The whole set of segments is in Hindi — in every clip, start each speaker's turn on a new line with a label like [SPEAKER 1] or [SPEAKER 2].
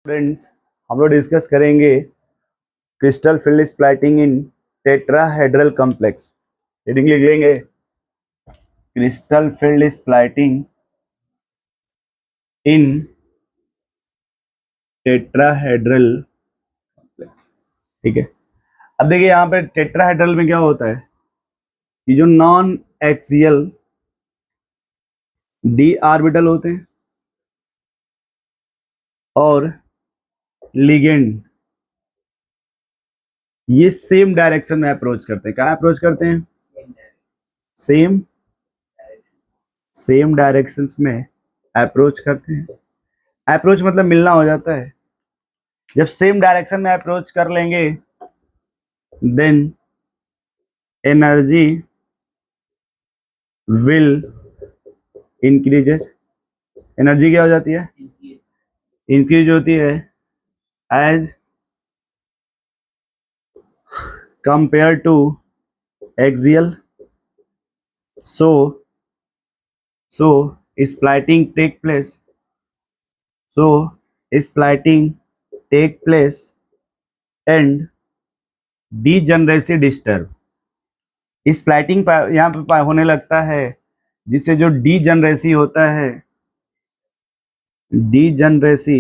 [SPEAKER 1] फ्रेंड्स, हम लोग डिस्कस करेंगे crystal field splitting in tetrahedral complex. Heading लिख लेंगे, crystal field splitting in tetrahedral complex. ठीक है, अब देखिए यहाँ पे टेट्राहेड्रल में क्या होता है कि जो नॉन एक्सियल डी ऑर्बिटल होते हैं और लिगेंड ये सेम डायरेक्शन में अप्रोच करते हैं। क्या अप्रोच करते हैं? सेम डायरेक्शंस में अप्रोच करते हैं। अप्रोच मतलब मिलना हो जाता है। जब सेम डायरेक्शन में अप्रोच कर लेंगे then energy will increases. Energy क्या हो जाती है? इंक्रीज होती है as compare to axial. So splitting take place and degeneracy disturb. Splitting यहाँ पे होने लगता है जिससे जो डीजनरेसी होता है, डीजनरेसी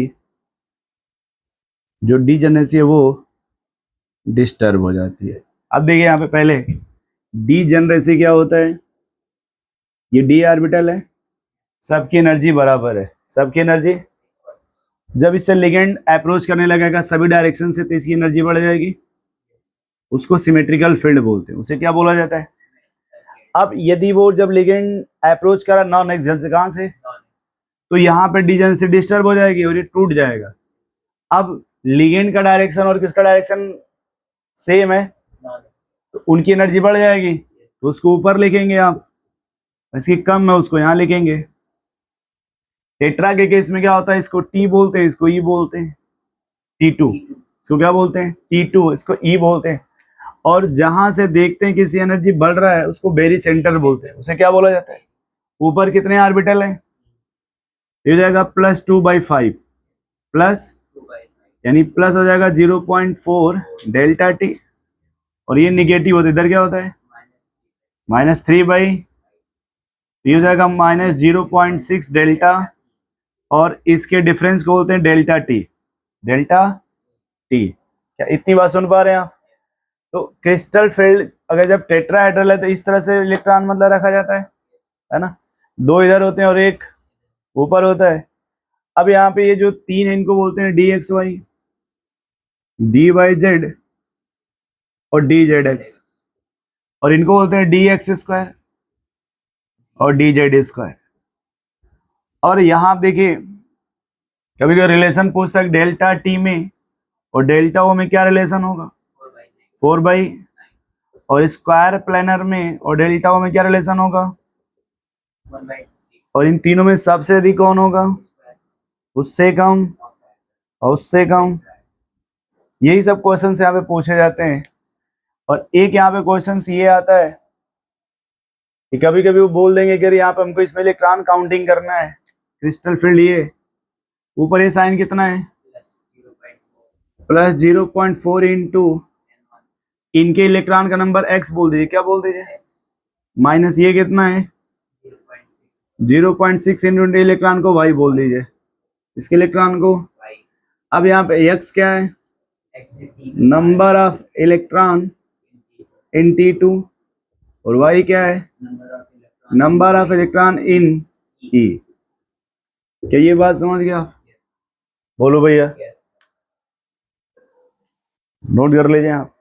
[SPEAKER 1] है वो डिस्टर्ब हो जाती है। अब देखिए यहाँ पे पहले डीजनरेसी क्या होता है, ये डी ऑर्बिटल है, सबकी एनर्जी बराबर है, सबकी एनर्जी। जब इससे लिगेंड अप्रोच करने लगेगा सभी डायरेक्शन से तो इसकी एनर्जी बढ़ जाएगी, उसको सिमेट्रिकल फील्ड बोलते हैं। उसे क्या बोला जाता है? अब यदि वो जब लिगेंड अप्रोच करा नॉन एक्सियल से, कहां से, तो यहाँ पे डीजनरेसी डिस्टर्ब हो जाएगी और ये टूट जाएगा। अब लिगेंड का डायरेक्शन और किसका डायरेक्शन सेम है तो उनकी एनर्जी बढ़ जाएगी, तो उसको ऊपर लिखेंगे आप, इसकी कम है उसको यहाँ लिखेंगे। टेट्रा के केस में क्या होता है, इसको टी बोलते हैं, इसको ई बोलते हैं, T2। इसको क्या बोलते हैं? T2। इसको ई बोलते हैं। और जहां से देखते हैं किसी एनर्जी बढ़ रहा है उसको बेरी सेंटर बोलते हैं। उसे क्या बोला जाता है? ऊपर कितने ऑर्बिटल है? ये हो जाएगा +2/5 प्लस, यानी प्लस हो जाएगा 0.4 डेल्टा टी, और ये निगेटिव होता है, इधर क्या होता है -3/, ये हो जाएगा -0.6 डेल्टा, और इसके डिफरेंस को बोलते हैं डेल्टा टी। क्या इतनी बात सुन पा रहे हैं आप? तो क्रिस्टल फील्ड अगर जब टेट्राहेड्रल है तो इस तरह से इलेक्ट्रॉन मतलब रखा जाता है ना, दो इधर होते हैं और एक ऊपर होता है। अब यहाँ पे ये जो तीन है इनको बोलते हैं DXY, DYZ और DZX, और इनको बोलते हैं DX² और DZ²। और यहाँ देखिए कभी कभी रिलेशन पूछता है डेल्टा टी में और डेल्टा ओ में क्या रिलेशन होगा? 4/, और स्क्वायर प्लेनर में और डेल्टा ओ में क्या रिलेशन होगा? 1/3। और इन तीनों में सबसे अधिक कौन होगा? उससे कम और उससे कम। यही सब क्वेश्चन यहाँ पे पूछे जाते हैं। और एक यहाँ पे क्वेश्चन ये आता है कि कभी कभी वो बोल देंगे कि यहाँ पे हमको इसमें इलेक्ट्रॉन काउंटिंग करना है, क्रिस्टल फील्ड ये ऊपर ये साइन कितना है +0.4 इंटू इनके इलेक्ट्रॉन का नंबर x बोल दीजिए, क्या बोल दीजिए, माइनस ये कितना है 0.6 इंटू इलेक्ट्रॉन को y बोल दीजिए, इसके इलेक्ट्रॉन को। अब यहाँ पे x क्या है? Number of electron in T2, और y क्या है? Number of electron in E। क्या ये बात समझ गया? बोलो भैया, नोट कर लीजिए आप।